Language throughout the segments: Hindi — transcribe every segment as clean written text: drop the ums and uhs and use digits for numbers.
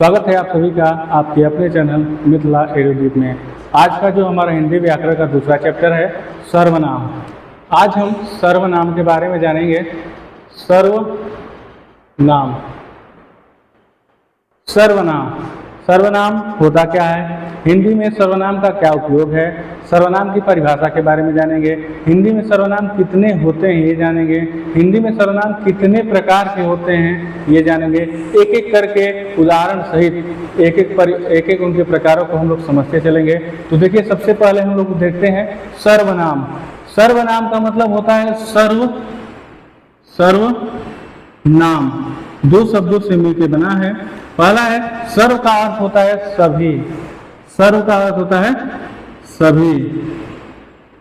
स्वागत है आप सभी का आपके अपने चैनल मिथिला एडुदीप में। आज का जो हमारा हिंदी व्याकरण का दूसरा चैप्टर है सर्वनाम। आज हम सर्वनाम के बारे में जानेंगे। सर्वनाम सर्वनाम होता क्या है, हिंदी में सर्वनाम का क्या उपयोग है, सर्वनाम की परिभाषा के बारे में जानेंगे। हिंदी में सर्वनाम कितने होते हैं ये जानेंगे। हिंदी में सर्वनाम कितने प्रकार के होते हैं ये जानेंगे। एक एक करके उदाहरण सहित एक एक उनके प्रकारों को हम लोग समझते चलेंगे। तो देखिए, सबसे पहले हम लोग देखते हैं सर्वनाम। सर्वनाम का मतलब होता है सर्व नाम, दो शब्दों से मिलकर बना है। पहला है सर्व का अर्थ होता है सभी, सर्व का अर्थ होता है सभी,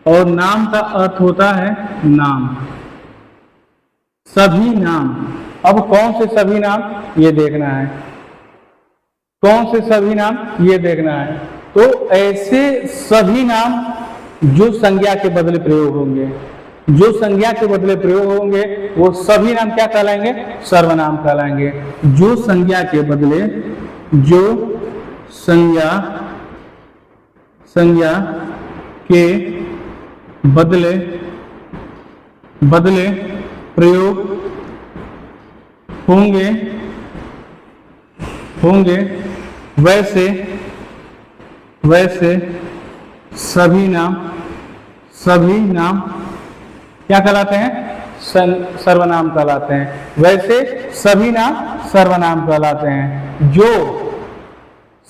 और नाम का अर्थ होता है नाम, सभी नाम। अब कौन से सभी नाम ये देखना है, कौन से सभी नाम ये देखना है। तो ऐसे सभी नाम जो संज्ञा के बदले प्रयोग होंगे, जो संज्ञा के बदले प्रयोग होंगे वो सभी नाम क्या कहलाएंगे, सर्वनाम कहलाएंगे। जो संज्ञा के बदले, जो संज्ञा के बदले प्रयोग होंगे वैसे सभी नाम क्या कहलाते हैं, सर्वनाम कहलाते हैं। वैसे सभी नाम सर्वनाम कहलाते हैं। जो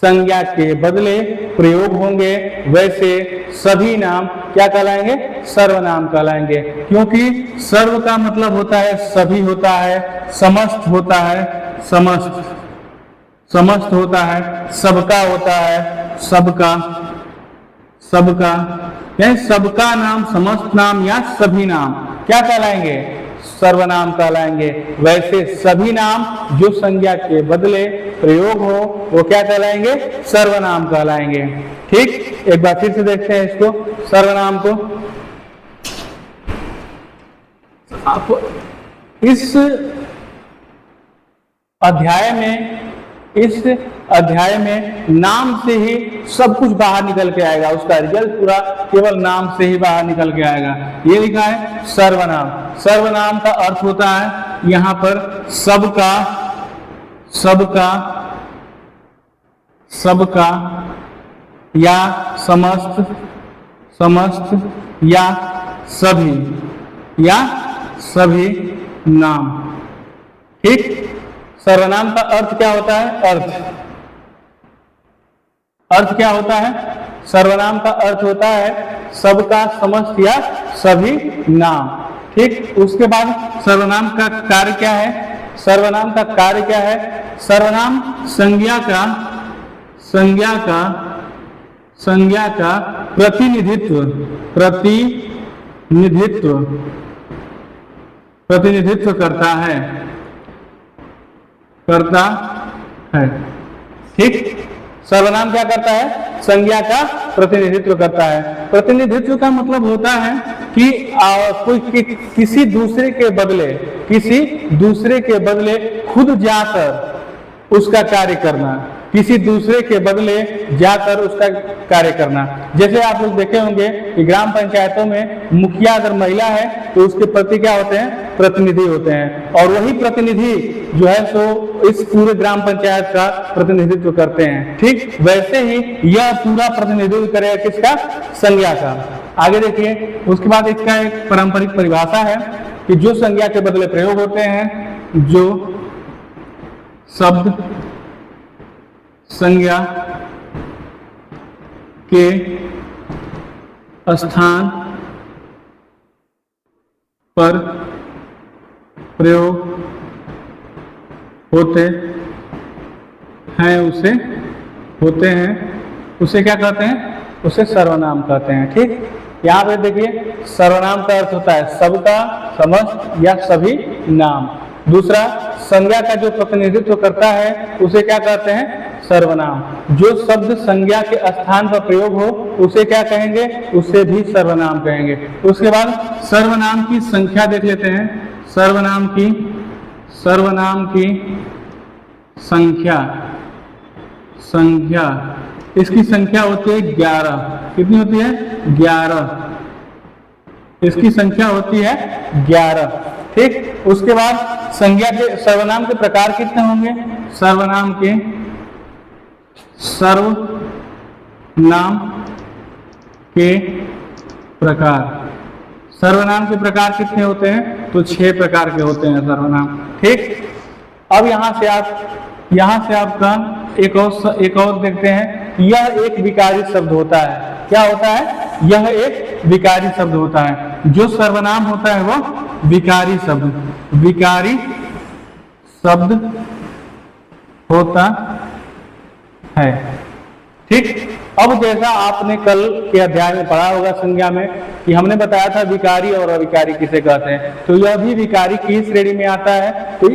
संज्ञा के बदले प्रयोग होंगे वैसे सभी नाम क्या कहलाएंगे, सर्वनाम कहलाएंगे। क्योंकि सर्व का मतलब होता है सभी होता है, समस्त होता है, समस्त होता है, सबका होता है, सबका यानी सबका नाम, समस्त नाम या सभी नाम क्या कहलाएंगे, सर्वनाम कहलाएंगे। वैसे सभी नाम जो संज्ञा के बदले प्रयोग हो वो क्या कहलाएंगे, सर्वनाम कहलाएंगे। ठीक, एक बार फिर से देखते हैं इसको, सर्वनाम को। आप इस अध्याय में नाम से ही सब कुछ बाहर निकल के आएगा, उसका रिजल्ट पूरा केवल नाम से ही बाहर निकल के आएगा। ये लिखा है सर्वनाम। सर्वनाम का अर्थ होता है यहाँ पर सबका या समस्त या सभी नाम। ठीक, सर्वनाम का अर्थ क्या होता है, अर्थ क्या होता है, सर्वनाम का अर्थ होता है सबका, समस्त या सभी नाम। ठीक, उसके बाद सर्वनाम का कार्य क्या है, सर्वनाम का कार्य क्या है, सर्वनाम संज्ञा का प्रतिनिधित्व करता है। ठीक, सर्वनाम क्या करता है, संज्ञा का प्रतिनिधित्व करता है। प्रतिनिधित्व का मतलब होता है कि कोई किसी दूसरे के बदले खुद जाकर उसका कार्य करना, किसी दूसरे के बदले जाकर उसका कार्य करना। जैसे आप लोग देखे होंगे कि ग्राम पंचायतों में मुखिया अगर महिला है तो उसके प्रति क्या होते हैं, प्रतिनिधि होते हैं, और वही प्रतिनिधि जो है सो इस पूरे ग्राम पंचायत का प्रतिनिधित्व करते हैं। ठीक, वैसे ही यह पूरा प्रतिनिधित्व करेगा किसका, संज्ञा का। आगे देखिए, उसके बाद इसका एक पारंपरिक परिभाषा है कि जो संज्ञा के बदले प्रयोग होते हैं, जो शब्द संज्ञा के स्थान पर प्रयोग होते हैं उसे क्या कहते हैं, उसे सर्वनाम कहते हैं। ठीक, यहाँ पे देखिए, सर्वनाम का अर्थ होता है सबका, समस्त या सभी नाम। दूसरा, संज्ञा का जो प्रतिनिधित्व करता है उसे क्या कहते हैं, सर्वनाम। जो शब्द संज्ञा के स्थान पर प्रयोग हो उसे क्या कहेंगे, उसे भी सर्वनाम कहेंगे। उसके बाद सर्वनाम की संख्या देख लेते हैं। सर्वनाम की संख्या संख्या, इसकी संख्या होती है 11। कितनी होती है? 11। इसकी संख्या होती है 11। ठीक। उसके बाद संज्ञा के सर्वनाम के प्रकार कितने होंगे? सर्वनाम के प्रकार, सर्वनाम के प्रकार कितने होते हैं? तो 6 प्रकार के होते हैं सर्वनाम। ठीक। अब यहां से आपका एक और देखते हैं। यह एक विकारी शब्द होता है। क्या होता है? यह एक विकारी शब्द होता है। जो सर्वनाम होता है वो विकारी शब्द होता है। ठीक। अब जैसा आपने कल के अध्याय में पढ़ा होगा संज्ञा में कि हमने बताया था विकारी और अविकारी किसे कहते हैं, तो यह भी विकारी की श्रेणी में आता है। तो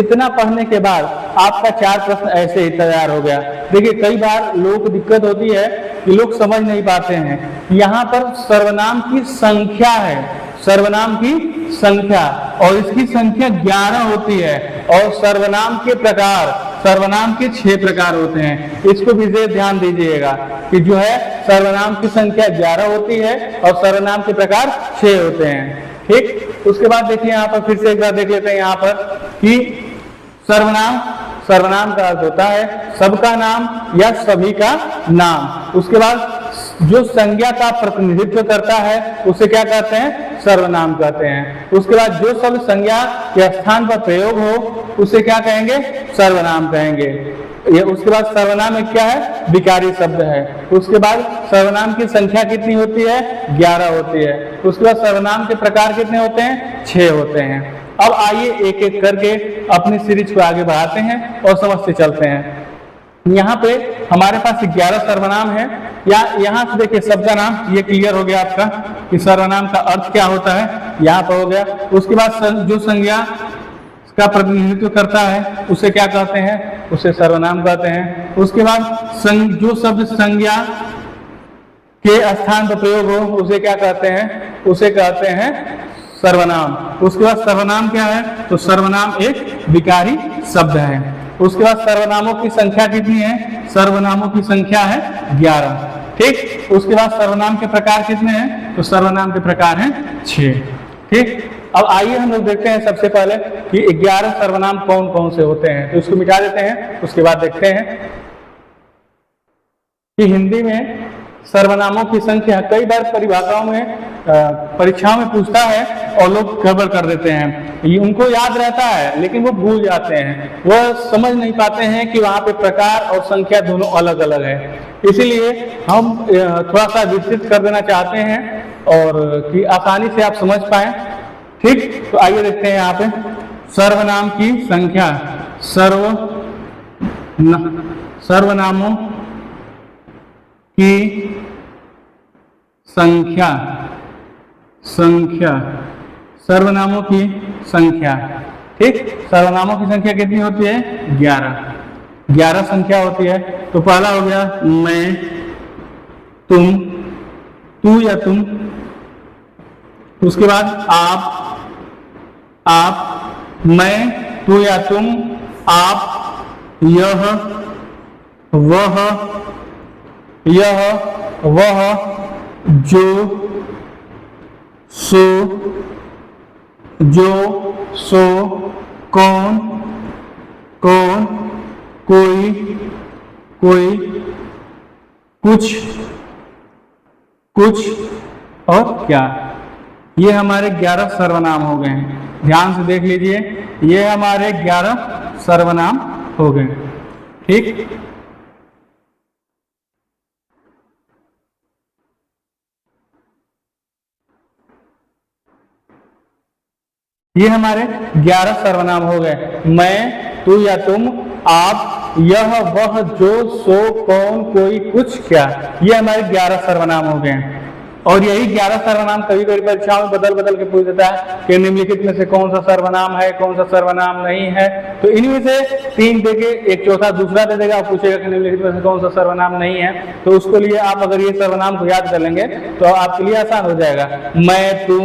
इतना पढ़ने के बाद आपका 4 प्रश्न ऐसे ही तैयार हो गया। देखिए, कई बार लोगों को दिक्कत होती है कि लोग समझ नहीं पाते हैं। यहाँ पर सर्वनाम की संख्या है, सर्वनाम की संख्या, और इसकी संख्या 11 होती है। और सर्वनाम के प्रकार, सर्वनाम के 6 प्रकार होते हैं। इसको विशेष ध्यान दीजिएगा कि जो है सर्वनाम की संख्या 11 होती है और सर्वनाम के प्रकार 6 होते हैं। ठीक। उसके बाद देखिए यहाँ पर फिर से एक बार देख लेते हैं यहाँ पर कि सर्वनाम का अर्थ होता है सबका नाम या सभी का नाम। उसके बाद जो संज्ञा का प्रतिनिधित्व करता है उसे क्या कहते हैं? सर्वनाम कहते हैं। उसके बाद जो शब्द संज्ञा के स्थान पर प्रयोग हो उसे क्या कहेंगे? सर्वनाम कहेंगे। उसके बाद सर्वनाम में क्या है? विकारी शब्द है। उसके बाद सर्वनाम की संख्या कितनी होती है? 11 होती है। उसके बाद सर्वनाम के प्रकार कितने होते हैं? 6 होते हैं। अब आइए एक एक करके अपनी सीरीज को आगे बढ़ाते हैं और समझते चलते हैं। यहाँ पे हमारे पास 11 सर्वनाम है। या यहाँ से देखिए सबका नाम, ये क्लियर हो गया आपका कि सर्वनाम का अर्थ क्या होता है, यहाँ पर हो गया। उसके बाद जो संज्ञा का प्रतिनिधित्व करता है उसे क्या कहते हैं? उसे सर्वनाम कहते हैं। उसके बाद जो शब्द संज्ञा के स्थान पर प्रयोग हो उसे क्या कहते हैं? उसे कहते हैं सर्वनाम। उसके बाद सर्वनाम क्या है? तो सर्वनाम एक विकारी शब्द है। उसके बाद सर्वनामों की संख्या कितनी है? सर्वनामों की संख्या है 11। ठीक। उसके बाद सर्वनाम के प्रकार कितने हैं? तो सर्वनाम के प्रकार हैं 6। ठीक। अब आइए हम लोग देखते हैं सबसे पहले कि 11 सर्वनाम कौन कौन से होते हैं। तो इसको मिटा देते हैं, उसके बाद देखते हैं कि हिंदी में सर्वनामों की संख्या कई बार परिभाषाओं में परीक्षाओं में पूछता है और लोग गड़बड़ कर देते हैं। उनको याद रहता है लेकिन वो भूल जाते हैं, वो समझ नहीं पाते हैं कि वहाँ पे प्रकार और संख्या दोनों अलग अलग है। इसीलिए हम थोड़ा सा विस्तृत कर देना चाहते हैं और कि आसानी से आप समझ पाए। ठीक। तो आइए देखते हैं यहाँ पे सर्वनाम की संख्या। सर्वनामों की संख्या, सर्वनामों की संख्या। ठीक। सर्वनामों की संख्या कितनी होती है? 11 संख्या होती है। तो पहला हो गया मैं, तुम, तू या तुम। उसके बाद आप, मैं, तू या तुम, आप, यह, वह, जो, सो, कौन, कोई, कुछ और क्या। ये हमारे 11 सर्वनाम हो गए हैं। ध्यान से देख लीजिए, ये हमारे 11 सर्वनाम हो गए। ठीक। ये हमारे 11 सर्वनाम हो गए। मैं, तू या तुम, आप, यह, वह, जो, सो, कौन, कोई, कुछ, क्या। ये हमारे 11 सर्वनाम हो गए। और यही 11 सर्वनाम कभी कभी परीक्षाओं में बदल के पूछ देता है कि निम्नलिखित में से कौन सा सर्वनाम है, कौन सा सर्वनाम नहीं है। तो इनमें से 3 देके एक चौथा दूसरा दे देगा और पूछेगा कि निम्नलिखित में से कौन सा सर्वनाम नहीं है। तो उसके लिए आप अगर ये सर्वनाम को याद कर लेंगे तो आपके लिए आसान हो जाएगा। मैं, तू,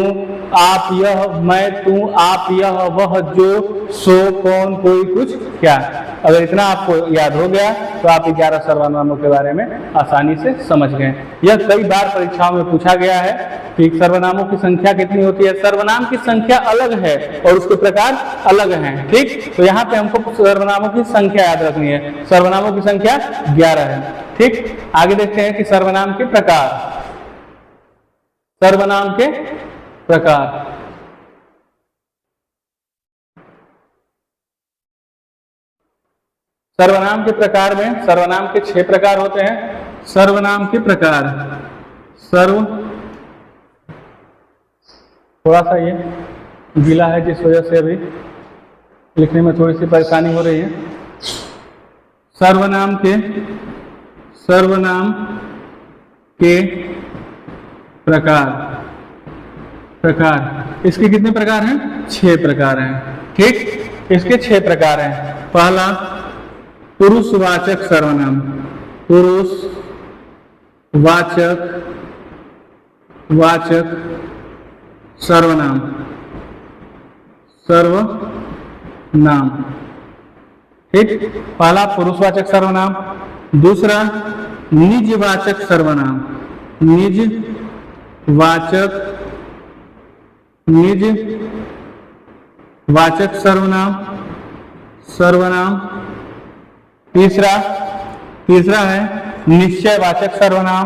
आप, यह, मैं, तू, आप, यह, वह, जो, सो, कौन, कोई, कुछ, क्या। अगर इतना आपको याद हो गया तो आप 11 सर्वनामों के बारे में आसानी से समझ गए। यह कई बार परीक्षाओं में पूछा गया है कि सर्वनामों की संख्या कितनी होती है। सर्वनाम की संख्या अलग है और उसके प्रकार अलग हैं, ठीक। तो यहाँ पे हमको सर्वनामों की संख्या याद रखनी है। सर्वनामों की संख्या 11 है, ठीक। आगे देखते हैं कि सर्वनाम के प्रकार। सर्वनाम के प्रकार, सर्वनाम के प्रकार में सर्वनाम के 6 प्रकार होते हैं। सर्वनाम के प्रकार, थोड़ा सा ये गीला है जिस वजह से अभी लिखने में थोड़ी सी परेशानी हो रही है। सर्वनाम के प्रकार, इसके कितने प्रकार हैं? 6 प्रकार हैं, ठीक। इसके 6 प्रकार हैं। पहला पुरुषवाचक सर्वनाम, वाचक सर्वनाम, ठीक। पहला पुरुषवाचक सर्वनाम। दूसरा निजवाचक सर्वनाम, निजवाचक सर्वनाम। तीसरा है निश्चयवाचक सर्वनाम,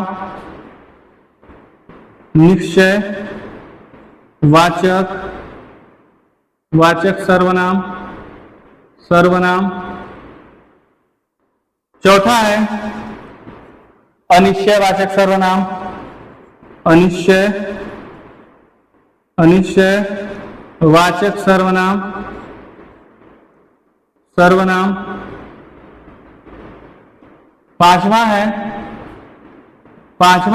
वाचक सर्वनाम। चौथा है अनिश्चयवाचक सर्वनाम, अनिश्चयवाचक सर्वनाम। पांचवा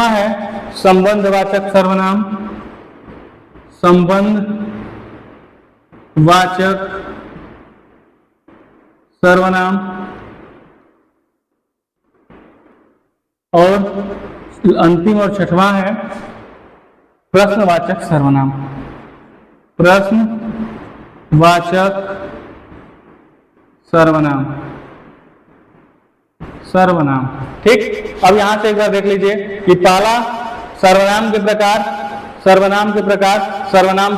है संबंधवाचक सर्वनाम, और अंतिम और छठवां है प्रश्नवाचक सर्वनाम, सर्वनाम, ठीक। अब यहां से एक बार देख लीजिए कि पहला सर्वनाम के प्रकार, सर्वनाम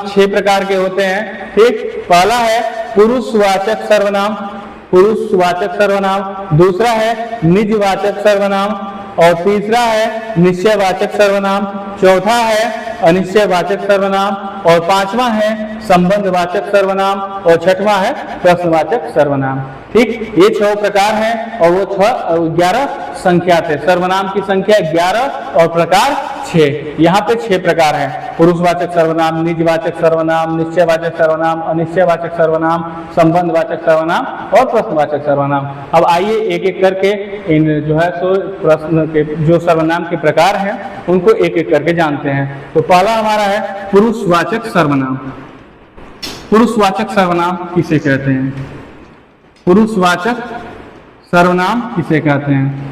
6 प्रकार के होते हैं, ठीक। पहला है पुरुषवाचक सर्वनाम, दूसरा है निजवाचक सर्वनाम, और तीसरा है निश्चयवाचक सर्वनाम, चौथा है अनिश्चयवाचक सर्वनाम, और पांचवा है संबंधवाचक सर्वनाम, और छठवां है प्रश्नवाचक सर्वनाम, ठीक। ये 6 प्रकार हैं और वो 11 संख्या थे। सर्वनाम की संख्या 11 और प्रकार 6। यहाँ पे 6 प्रकार हैं: पुरुषवाचक सर्वनाम, निजवाचक सर्वनाम, निश्चयवाचक सर्वनाम, अनिश्चयवाचक सर्वनाम, संबंधवाचक सर्वनाम और प्रश्नवाचक सर्वनाम। अब आइए एक एक करके इन जो है सो प्रश्न के जो सर्वनाम के प्रकार हैं उनको एक एक करके जानते हैं। तो पहला हमारा है पुरुषवाचक सर्वनाम। पुरुषवाचक सर्वनाम किसे कहते हैं? पुरुषवाचक सर्वनाम किसे कहते हैं?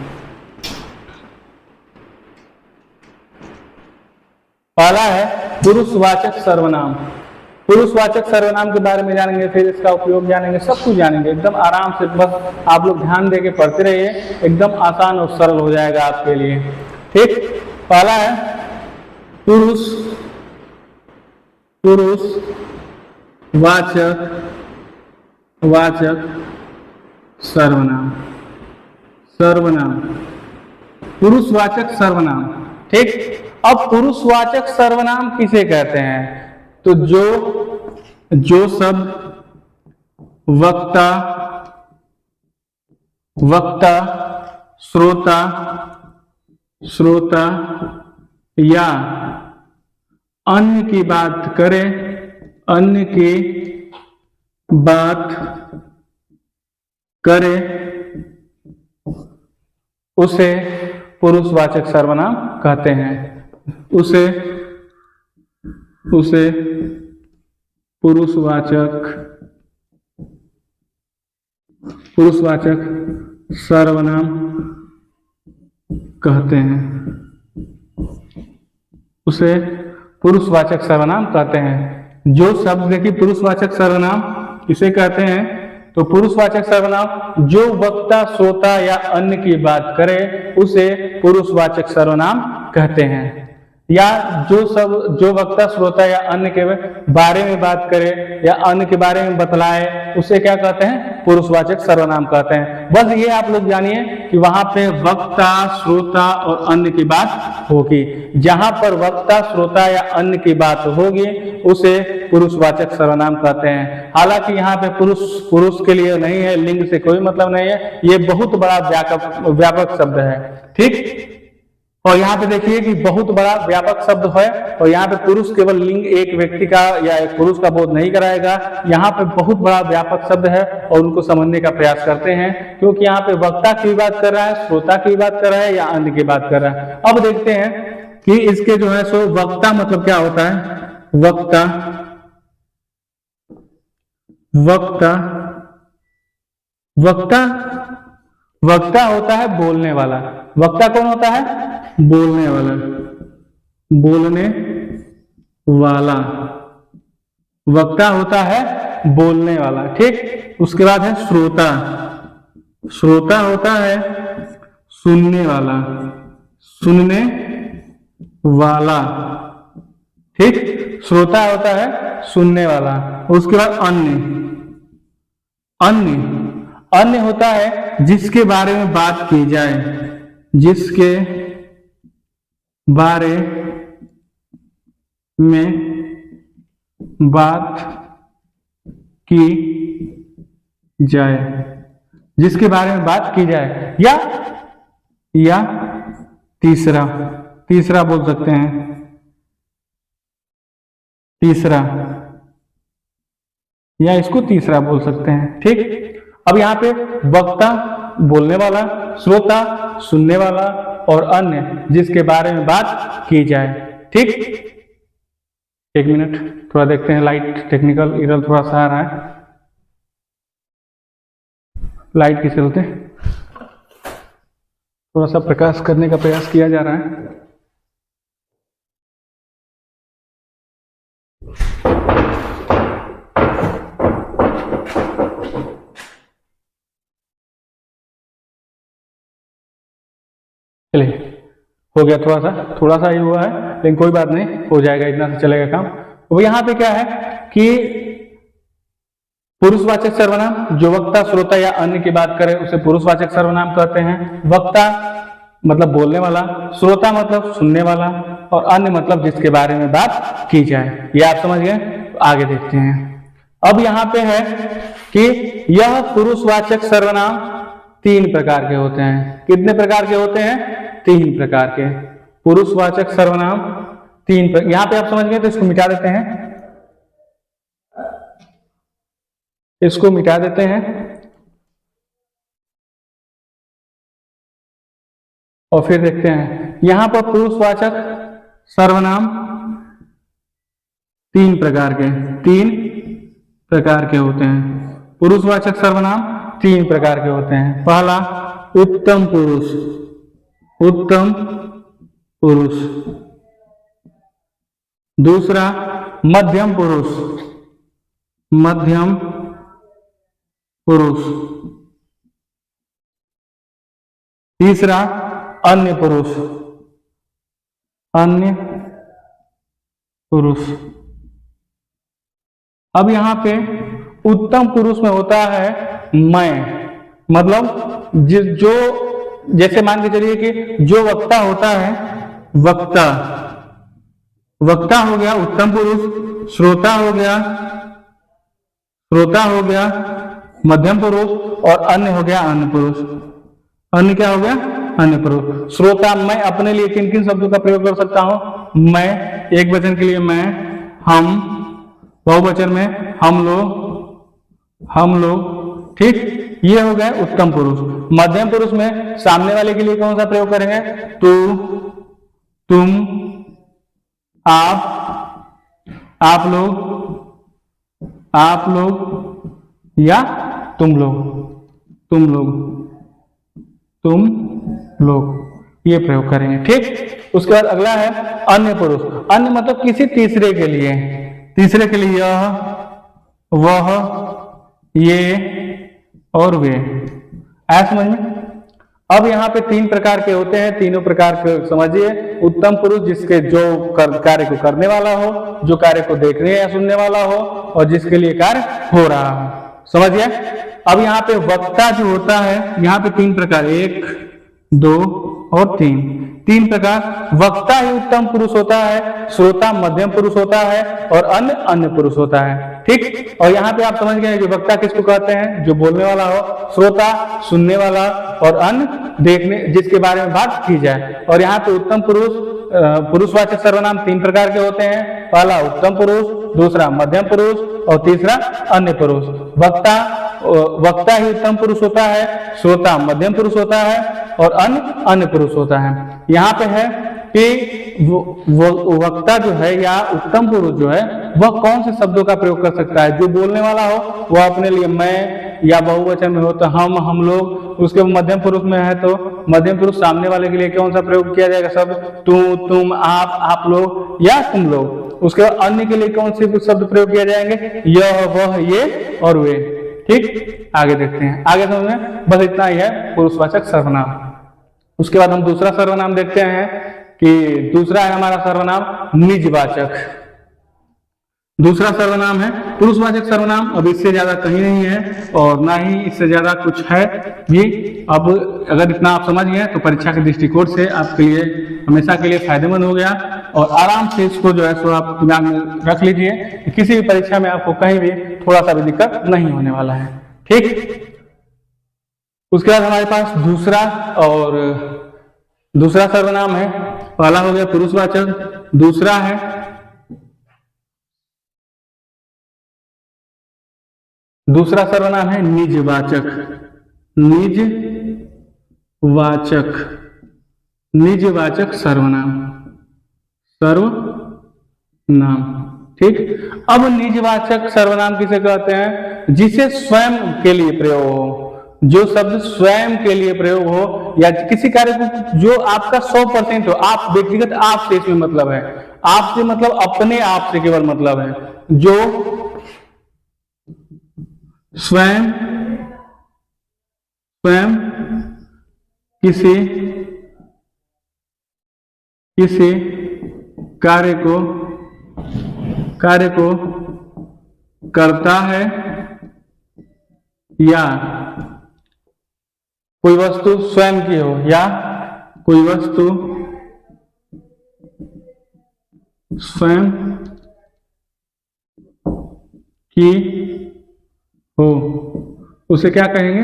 पहला है पुरुषवाचक सर्वनाम। पुरुषवाचक सर्वनाम के बारे में जानेंगे, फिर इसका उपयोग जानेंगे, सब कुछ जानेंगे एकदम आराम से। बस आप लोग ध्यान देके पढ़ते रहिए, एकदम आसान और सरल हो जाएगा आपके लिए, ठीक। पहला है पुरुषवाचक सर्वनाम, पुरुषवाचक सर्वनाम, ठीक। अब पुरुषवाचक सर्वनाम किसे कहते हैं? तो जो शब्द वक्ता, श्रोता या अन्य की बात करे, उसे पुरुषवाचक सर्वनाम कहते हैं। उसे पुरुषवाचक सर्वनाम कहते हैं। उसे पुरुषवाचक सर्वनाम कहते हैं। जो शब्द देखिए पुरुषवाचक सर्वनाम किसे कहते हैं? तो पुरुषवाचक सर्वनाम जो वक्ता, श्रोता या अन्य की बात करे उसे पुरुषवाचक सर्वनाम कहते हैं। या जो वक्ता, श्रोता या अन्य के बारे में बात करे या अन्य के बारे में बतलाए उसे क्या कहते हैं? पुरुषवाचक सर्वनाम कहते हैं। बस ये आप लोग जानिए कि वहां पे वक्ता, श्रोता और अन्य की बात होगी। जहां पर वक्ता, श्रोता या अन्य की बात होगी उसे पुरुषवाचक सर्वनाम कहते हैं। हालांकि यहाँ पे पुरुष के लिए नहीं है, लिंग से कोई मतलब नहीं है, ये बहुत बड़ा व्यापक शब्द है। ठीक, और यहाँ पे देखिए कि बहुत बड़ा व्यापक शब्द है और यहाँ पे पुरुष केवल लिंग एक व्यक्ति का या एक पुरुष का बोध नहीं कराएगा। यहाँ पे बहुत बड़ा व्यापक शब्द है और उनको समझने का प्रयास करते हैं, क्योंकि यहाँ पे वक्ता की बात कर रहा है, श्रोता की बात कर रहा है या अन्य की बात कर रहा है। अब देखते हैं कि इसके जो है सो वक्ता मतलब क्या होता है। वक्ता वक्ता वक्ता वक्ता होता है बोलने वाला। वक्ता कौन होता है? बोलने वाला। बोलने वाला वक्ता होता है बोलने वाला। ठीक, उसके बाद है श्रोता। श्रोता होता है सुनने वाला। सुनने वाला। ठीक, श्रोता होता है सुनने वाला। उसके बाद अन्य। अन्य अन्य होता है जिसके बारे में बात की जाए। जिसके बारे में बात की जाए। जिसके बारे में बात की जाए या तीसरा बोल सकते हैं। तीसरा या इसको तीसरा बोल सकते हैं। ठीक, अब यहाँ पे वक्ता बोलने वाला, श्रोता सुनने वाला और अन्य जिसके बारे में बात की जाए। ठीक, एक मिनट थोड़ा देखते हैं, लाइट टेक्निकल एरर थोड़ा सा आ रहा है। लाइट के चलते थोड़ा सा प्रकाश करने का प्रयास किया जा रहा है। चलिए, हो गया, थोड़ा सा ही हुआ है, लेकिन कोई बात नहीं, हो जाएगा, इतना से चलेगा काम। तो यहाँ पे क्या है कि पुरुषवाचक सर्वनाम जो वक्ता, श्रोता या अन्य की बात करे उसे पुरुषवाचक सर्वनाम कहते हैं। वक्ता मतलब बोलने वाला, श्रोता मतलब सुनने वाला और अन्य मतलब जिसके बारे में बात की जाए। ये आप समझ गए। आगे देखते हैं। अब यहाँ पे है कि यह पुरुषवाचक सर्वनाम 3 प्रकार के होते हैं। कितने प्रकार के होते हैं? 3 प्रकार के पुरुषवाचक सर्वनाम 3 प्रकार। यहाँ पे आप समझ गए तो इसको मिटा देते हैं। इसको मिटा देते हैं और फिर देखते हैं। यहां पर पुरुषवाचक सर्वनाम 3 प्रकार के होते हैं। पुरुषवाचक सर्वनाम 3 प्रकार के होते हैं। पहला उत्तम पुरुष। उत्तम पुरुष। दूसरा मध्यम पुरुष। मध्यम पुरुष। तीसरा अन्य पुरुष। अन्य पुरुष। अब यहां पे उत्तम पुरुष में होता है मैं, मतलब जो जैसे मान के चलिए कि जो वक्ता होता है, वक्ता हो गया उत्तम पुरुष, श्रोता हो गया मध्यम पुरुष और अन्य हो गया अन्य पुरुष। अन्य क्या हो गया? अन्य पुरुष। श्रोता मैं अपने लिए किन किन शब्दों का प्रयोग कर सकता हूं? मैं एक वचन के लिए मैं, हम बहुवचन में हम लोग। ठीक, ये हो गया उत्तम पुरुष। मध्यम पुरुष में सामने वाले के लिए कौन सा प्रयोग करेंगे? तू, तुम, आप लोग या तुम लोग ये प्रयोग करेंगे। ठीक, उसके बाद अगला है अन्य पुरुष। अन्य मतलब किसी तीसरे के लिए यह, वह, ये, और वे। आया समझ में? अब यहाँ पे 3 प्रकार के होते हैं, तीनों प्रकार के समझिए। उत्तम पुरुष जिसके जो कार्य को करने वाला हो, जो कार्य को देखने या सुनने वाला हो, और जिसके लिए कार्य हो रहा हो। समझिए? अब यहाँ पे वक्ता जो होता है, यहाँ पे 3 प्रकार, 1, 2 और 3 प्रकार। वक्ता ही उत्तम पुरुष होता है, श्रोता मध्यम पुरुष होता है, और अन्य पुरुष होता है। ठीक। और यहाँ पे आप समझ गए जो वक्ता किसको कहते हैं, जो बोलने वाला हो, श्रोता सुनने वाला, और अन्य देखने जिसके बारे में बात की जाए। और यहाँ पे उत्तम पुरुष पुरुषवाचक सर्वनाम 3 प्रकार के होते हैं। पहला उत्तम पुरुष, दूसरा मध्यम पुरुष, और तीसरा अन्य पुरुष। वक्ता ही उत्तम पुरुष होता है, श्रोता मध्यम पुरुष होता है, और अन्य पुरुष होता है। यहाँ पे है कि वक्ता जो है या उत्तम पुरुष जो है वह कौन से शब्दों का प्रयोग कर सकता है। जो बोलने वाला हो वह अपने लिए मैं, या बहुवचन में हो तो हम लोग। उसके मध्यम पुरुष में है तो मध्यम पुरुष सामने वाले के लिए कौन सा प्रयोग किया जाएगा, शब्द तू, तुम, आप लोग या तुम लोग। उसके बाद अन्य के लिए कौन से शब्द प्रयोग किए जाएंगे, यह, वह, ये और वे। ठीक। आगे देखते हैं, आगे समझ में बस इतना ही है पुरुषवाचक सर्वनाम। उसके बाद हम दूसरा सर्वनाम देखते हैं कि दूसरा है हमारा सर्वनाम निजवाचक। दूसरा सर्वनाम है पुरुषवाचक सर्वनाम। अब इससे ज्यादा कहीं नहीं है और ना ही इससे ज्यादा कुछ है भी। अब अगर इतना आप समझ गए तो परीक्षा के दृष्टिकोण से आपके लिए हमेशा के लिए फायदेमंद हो गया। और आराम से इसको जो है सो आप दिमाग में रख लीजिए कि किसी भी परीक्षा में आपको कहीं भी थोड़ा सा भी दिक्कत नहीं होने वाला है। ठीक। उसके बाद हमारे पास दूसरा सर्वनाम है। पहला हो गया पुरुषवाचक, दूसरा है दूसरा सर्वनाम है निजवाचक। निजवाचक सर्वनाम। ठीक। अब निजवाचक सर्वनाम किसे कहते हैं, जिसे स्वयं के लिए प्रयोग हो, जो शब्द स्वयं के लिए प्रयोग हो, या किसी कार्य को जो आपका 100% हो, आप व्यक्तिगत आप से इसमें मतलब है, आपसे मतलब अपने आप से केवल मतलब है, जो स्वयं किसी कार्य को करता है, या कोई वस्तु स्वयं की हो, या कोई वस्तु स्वयं की हो, उसे क्या कहेंगे,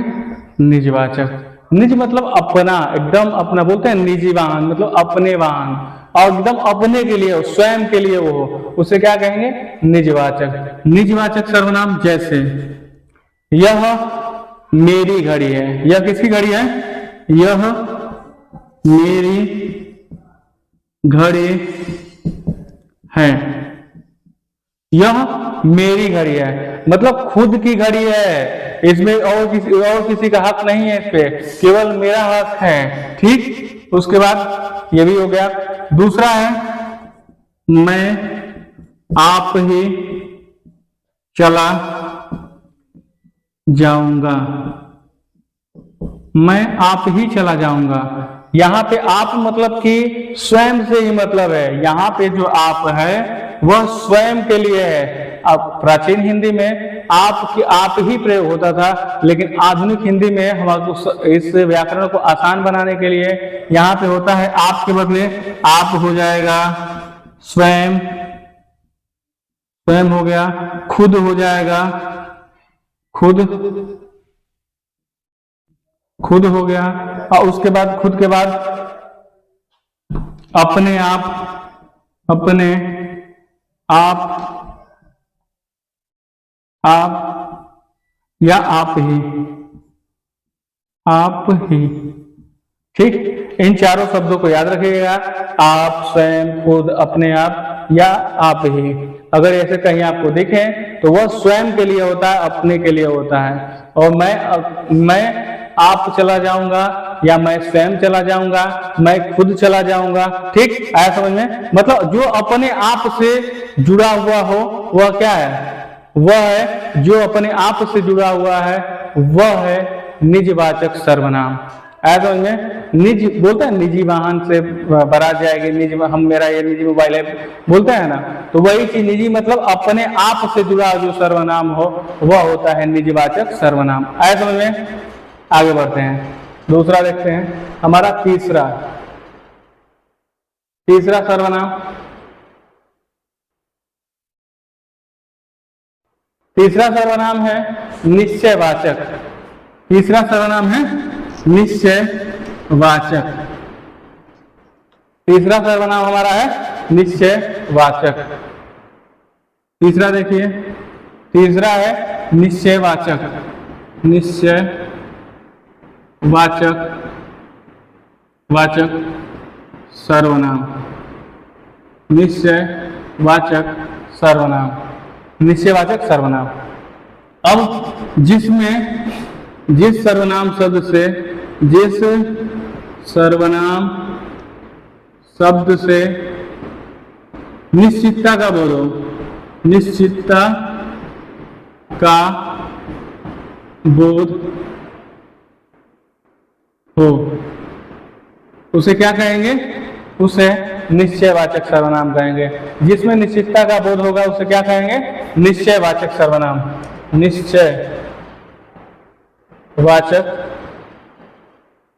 निजवाचक। निज मतलब अपना, एकदम अपना, बोलते हैं निजीवान मतलब अपने वाहन, और एकदम अपने के लिए हो, स्वयं के लिए वो हो, उसे क्या कहेंगे, निजवाचक। निजवाचक सर्वनाम जैसे यह मेरी घड़ी है। यह किसकी घड़ी है, यह मेरी घड़ी है। यह मेरी घड़ी है मतलब खुद की घड़ी है, इसमें और किसी का हक नहीं है, इस पे केवल मेरा हक है। ठीक। उसके बाद ये भी हो गया। दूसरा है मैं आप ही चला जाऊंगा। मैं आप ही चला जाऊंगा। यहाँ पे आप मतलब कि स्वयं से ही मतलब है। यहाँ पे जो आप है वह स्वयं के लिए है। अब प्राचीन हिंदी में आप ही प्रयोग होता था, लेकिन आधुनिक हिंदी में हमारे इस व्याकरण को आसान बनाने के लिए यहाँ पे होता है आप के बदले आप हो जाएगा, स्वयं हो गया, खुद हो जाएगा, खुद हो गया, और उसके बाद खुद के बाद अपने आप या आप ही। ठीक। इन चारों शब्दों को याद रखिएगा, आप, स्वयं, खुद, अपने आप या आप ही। अगर ऐसे कहीं आपको दिखे तो वह स्वयं के लिए होता है, अपने के लिए होता है। और मैं आप चला जाऊंगा, या मैं स्वयं चला जाऊंगा, मैं खुद चला जाऊंगा। ठीक। आया समझ में? मतलब जो अपने आप से जुड़ा हुआ हो वह क्या है, वह है जो अपने आप से जुड़ा हुआ है वह है निजवाचक सर्वनाम। आया समझ में? निज बोलते हैं निजी वाहन से बारात जाएगी, निज हम मेरा ये निजी मोबाइल है बोलते हैं ना, तो वही चीज निजी मतलब अपने आप से जुड़ा जो सर्वनाम हो वह होता है निजवाचक सर्वनाम। आया समझ में? आगे बढ़ते हैं, दूसरा देखते हैं। हमारा तीसरा सर्वनाम, तीसरा सर्वनाम है निश्चयवाचक। तीसरा सर्वनाम है निश्चयवाचक। तीसरा सर्वनाम हमारा है निश्चयवाचक। तीसरा देखिए, तीसरा है निश्चयवाचक। वाचक सर्वनाम। निश्चयवाचक सर्वनाम। निश्चयवाचक सर्वनाम। अब जिस सर्वनाम शब्द से निश्चितता का बोध हो, निश्चितता का बोध हो, उसे क्या कहेंगे? उसे निश्चयवाचक सर्वनाम कहेंगे। जिसमें निश्चितता का बोध होगा उसे क्या कहेंगे? निश्चयवाचक सर्वनाम।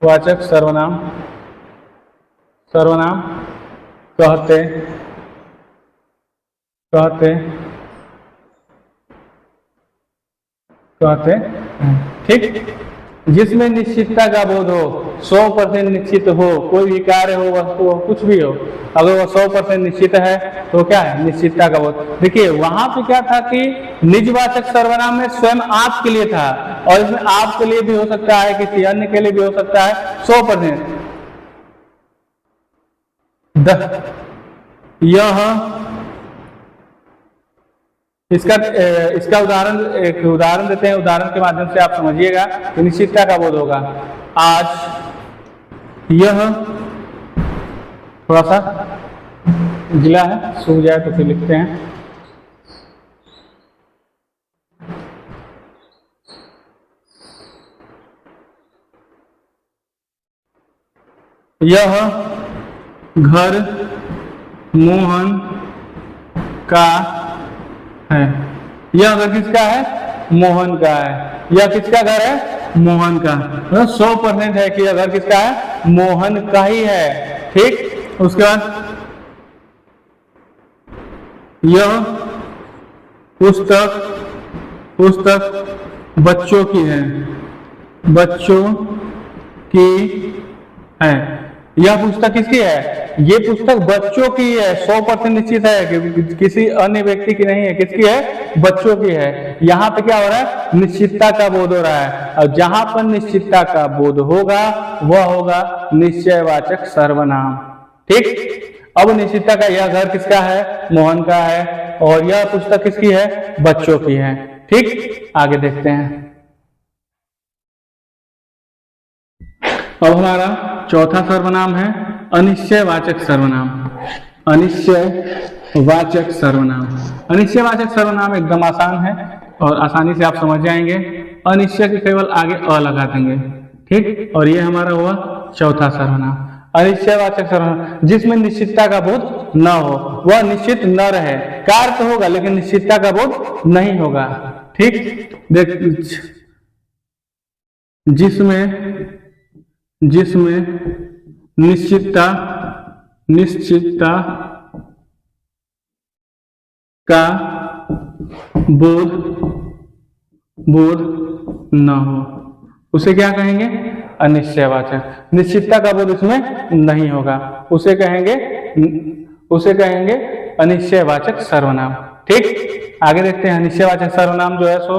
वाचक सर्वनाम कहते ठीक। जिसमें निश्चितता का बोध हो, 100% निश्चित हो, कोई भी कार्य हो, वस्तु हो, कुछ भी हो, अगर वो 100% निश्चित है तो क्या है? निश्चितता का बोध। देखिए वहां पे क्या था कि निजवाचक सर्वनाम में स्वयं आप के लिए था, और इसमें आप के लिए भी हो सकता है, किसी अन्य के लिए भी हो सकता है 100%। इसका उदाहरण, एक उदाहरण देते हैं, उदाहरण के माध्यम से आप समझिएगा कि निश्चितता का बोध होगा। आज यह थोड़ा सा गीला है, सूख जाए तो फिर लिखते हैं। यह घर मोहन का है। यह घर किसका है? मोहन का है। यह किसका घर है? मोहन का। 100% है कि यह घर किसका है? मोहन का ही है। ठीक। उसके बाद यह पुस्तक बच्चों की है। बच्चों की है। यह पुस्तक किसकी है? ये पुस्तक बच्चों की है। 100% निश्चित है कि किसी अन्य व्यक्ति की नहीं है। किसकी है? बच्चों की है। यहाँ पे क्या हो रहा है? निश्चितता का बोध हो रहा है, और जहां पर निश्चितता का बोध होगा वह होगा निश्चयवाचक सर्वनाम। ठीक। अब निश्चितता का, यह घर किसका है? मोहन का है, और यह पुस्तक किसकी है? बच्चों की है। ठीक। आगे देखते हैं। अब हमारा चौथा सर्वनाम है अनिश्चयवाचक सर्वनाम। अनिश्चयवाचक सर्वनाम। अनिश्चयवाचक सर्वनाम एकदम आसान है और आसानी से आप समझ जाएंगे। अनिश्चय के केवल आगे अ लगा देंगे। ठीक। और ये हमारा हुआ चौथा सर्वनाम, अनिश्चयवाचक सर्वनाम। जिसमें निश्चितता का बोध न हो, वह निश्चित न रहे। कार्य तो होगा लेकिन निश्चितता का बोध नहीं होगा। ठीक। जिसमें निश्चितता का बोध न हो, उसे क्या कहेंगे? अनिश्चयवाचक। निश्चितता का बोध इसमें नहीं होगा, उसे कहेंगे अनिश्चयवाचक सर्वनाम। ठीक। आगे देखते हैं अनिश्चयवाचक सर्वनाम जो है सो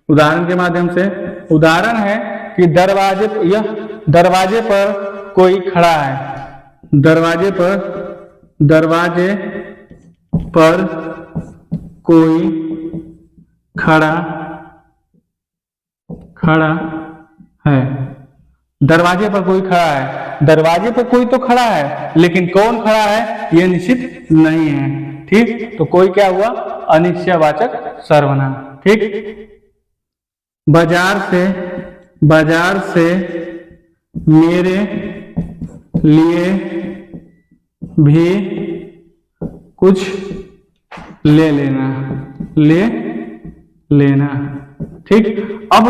उदाहरण के माध्यम से। उदाहरण है कि दरवाजे पर कोई खड़ा है। दरवाजे पर कोई खड़ा है। दरवाजे पर कोई खड़ा है। दरवाजे पर कोई तो खड़ा है, लेकिन कौन खड़ा है यह निश्चित नहीं है। ठीक। तो कोई क्या हुआ? अनिश्चयवाचक सर्वनाम। ठीक। बाजार से मेरे लिए भी कुछ ले लेना। ठीक, अब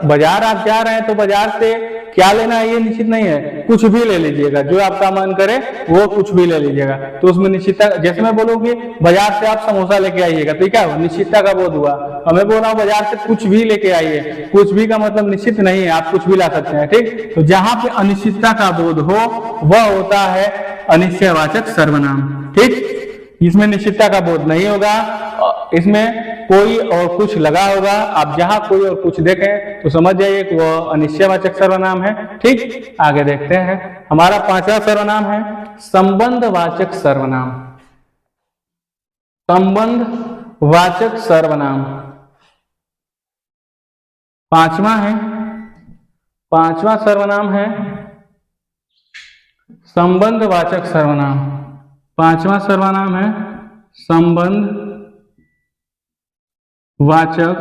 बाजार आप जा रहे हैं तो बाजार से क्या लेना है ये निश्चित नहीं है, कुछ भी ले लीजिएगा, जो आपका मन करे वो कुछ भी ले लीजिएगा। तो उसमें निश्चितता, जैसे मैं बोलूँगी बाजार से आप समोसा लेके आइएगा, तो क्या हुआ, निश्चितता का बोध हुआ। और मैं बोल रहा हूँ बाजार से कुछ भी लेके आइए, कुछ भी का मतलब निश्चित नहीं है, आप कुछ भी ला सकते हैं। ठीक, तो जहां पे अनिश्चितता का बोध हो वह होता है अनिश्चयवाचक सर्वनाम। ठीक, इसमें निश्चितता का बोध नहीं होगा, इसमें कोई और कुछ लगा होगा। आप जहां कोई और कुछ देखें तो समझ जाइए कि वह अनिश्चयवाचक सर्वनाम है। ठीक, आगे देखते हैं। हमारा 5वां सर्वनाम है संबंधवाचक सर्वनाम। संबंधवाचक सर्वनाम 5वां है। 5वां सर्वनाम है संबंधवाचक सर्वनाम। 5वां सर्वनाम है वाचक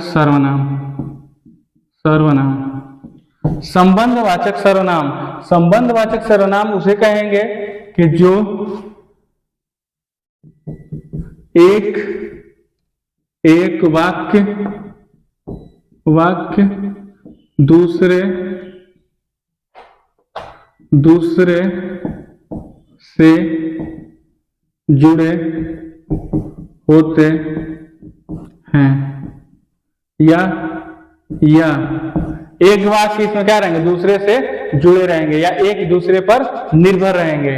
सर्वनाम। संबंधवाचक सर्वनाम, संबंधवाचक सर्वनाम उसे कहेंगे कि जो एक वाक्य दूसरे से जुड़े होते हैं, या एक वाक्य इसमें क्या रहेंगे, दूसरे से जुड़े रहेंगे या एक दूसरे पर निर्भर रहेंगे।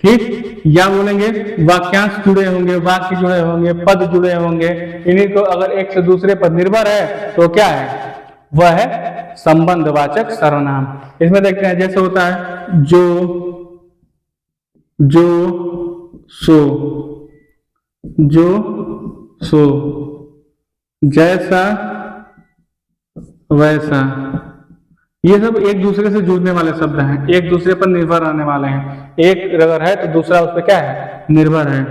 ठीक, या बोलेंगे वाक्यांश जुड़े होंगे, वाक्य जुड़े होंगे, पद जुड़े होंगे, इन्हीं को अगर एक से दूसरे पर निर्भर है तो क्या है, वह है संबंधवाचक सर्वनाम। इसमें देखते हैं जैसे होता है जो सो, जैसा वैसा, ये सब एक दूसरे से जुड़ने वाले शब्द हैं, एक दूसरे पर निर्भर रहने वाले हैं। एक अगर है तो दूसरा उस पर क्या है, निर्भर है।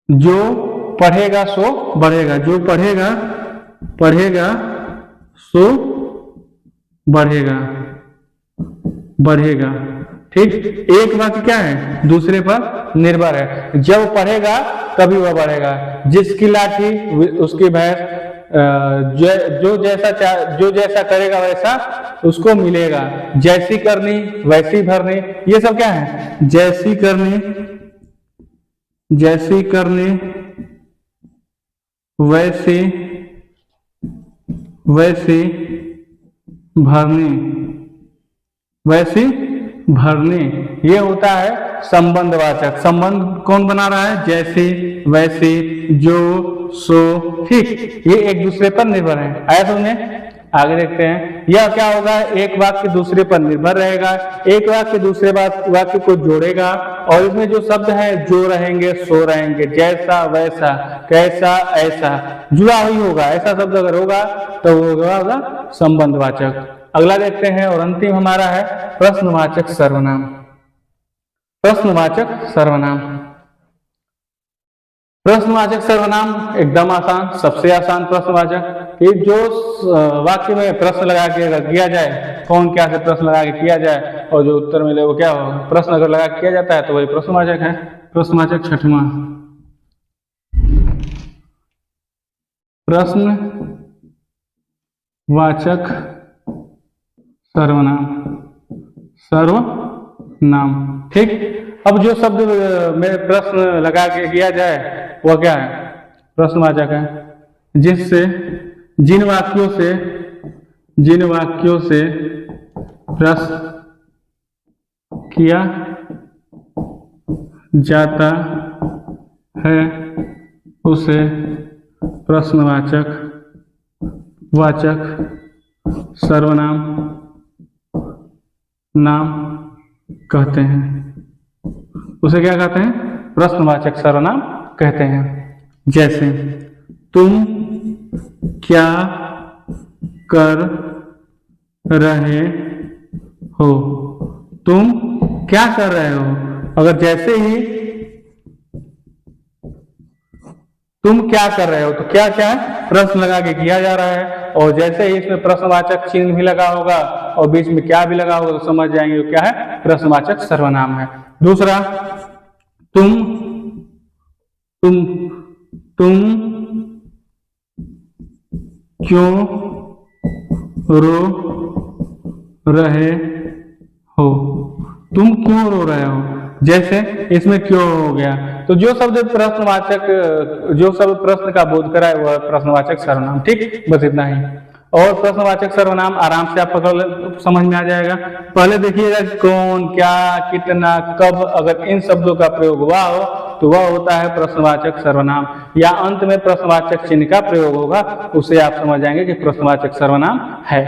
जो पढ़ेगा सो बढ़ेगा, जो पढ़ेगा सो बढ़ेगा। ठीक, एक वाक्य क्या है, दूसरे पर निर्भर है। जब पढ़ेगा तभी वह बढ़ेगा, जिसकी लाठी उसकी भैंस, जो जैसा करेगा वैसा उसको मिलेगा, जैसी करनी वैसी भरनी, ये सब क्या है, जैसी करनी वैसी भरनी, ये होता है संबंधवाचक। संबंध कौन बना रहा है, जैसी वैसी जो सो। ठीक, ये एक दूसरे पर निर्भर है। आया समझे, आगे देखते हैं। यह क्या होगा, एक वाक्य दूसरे पर निर्भर रहेगा, एक वाक्य दूसरे वाक्य को जोड़ेगा, और इसमें जो शब्द है जो रहेंगे सो रहेंगे, जैसा वैसा, कैसा ऐसा, जुड़ा ही होगा। ऐसा शब्द अगर होगा तो वो होगा संबंधवाचक। अगला देखते हैं और अंतिम हमारा है प्रश्नवाचक सर्वनाम। प्रश्नवाचक सर्वनाम एकदम आसान, सबसे आसान प्रश्नवाचक, कि जो वाक्य में प्रश्न लगा के अगर किया जाए, कौन क्या से प्रश्न लगा के किया जाए और जो उत्तर मिले वो क्या हो, प्रश्न अगर लगा किया जाता है तो वही प्रश्नवाचक है। प्रश्नवाचक 6वां, प्रश्नवाचक सर्वनाम। ठीक, अब जो शब्द में प्रश्न लगा के किया जाए वह क्या है, प्रश्नवाचक है, जिससे जिन वाक्यों से प्रश्न किया जाता है उसे प्रश्नवाचक सर्वनाम कहते हैं। उसे क्या कहते हैं, प्रश्नवाचक सर्वनाम कहते हैं। जैसे तुम क्या कर रहे हो, तुम क्या कर रहे हो, अगर जैसे ही तुम क्या कर रहे हो, तो क्या क्या है, प्रश्न लगा के किया जा रहा है। और जैसे ही इसमें प्रश्नवाचक चिन्ह भी लगा होगा और बीच में क्या भी लगा होगा तो समझ जाएंगे क्या है, प्रश्नवाचक सर्वनाम है। दूसरा, तुम तुम तुम क्यों रो रहे हो, तुम क्यों रो रहे हो, जैसे इसमें क्यों हो गया, तो जो शब्द प्रश्नवाचक, जो शब्द प्रश्न का बोध कराए वह प्रश्नवाचक सर्वनाम। ठीक, बस इतना ही। और प्रश्नवाचक सर्वनाम आराम से आप पकड़ समझ में आ जाएगा। पहले देखिएगा कौन, क्या, कितना, कब, अगर इन शब्दों का प्रयोग हुआ हो तो वह होता है प्रश्नवाचक सर्वनाम, या अंत में प्रश्नवाचक चिन्ह का प्रयोग होगा, उसे आप समझ जाएंगे कि प्रश्नवाचक सर्वनाम है।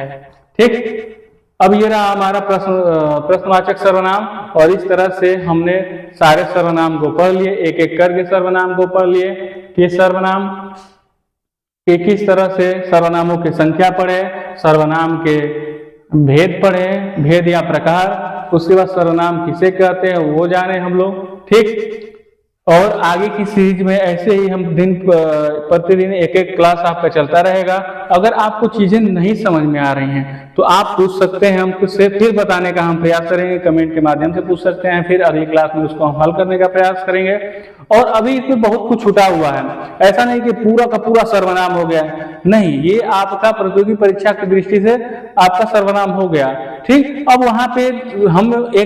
ठीक, अब ये रहा हमारा प्रश्नवाचक सर्वनाम। और इस तरह से हमने सारे सर्वनाम को पढ़ लिए, एक एक करके सर्वनाम को पढ़ लिए कि सर्वनाम कि किस तरह से सर्वनामों की संख्या पढ़े, सर्वनाम के भेद पढ़े, भेद या प्रकार, उसके बाद सर्वनाम किसे कहते हैं वो जाने हम लोग। ठीक, और आगे की सीरीज में ऐसे ही हम दिन प्रतिदिन एक एक क्लास आपका चलता रहेगा। अगर आपको चीजें नहीं समझ में आ रही हैं तो आप पूछ सकते हैं, हमसे फिर बताने का हम प्रयास करेंगे, कमेंट के माध्यम से पूछ सकते हैं, फिर अगली क्लास में उसको हम हल करने का प्रयास करेंगे। और अभी इसमें बहुत कुछ छूटा हुआ है, ऐसा नहीं कि पूरा का पूरा सर्वनाम हो गया है, नहीं, ये आपका प्रतियोगी परीक्षा की दृष्टि से आपका सर्वनाम हो गया। ठीक, अब वहां पे हम एक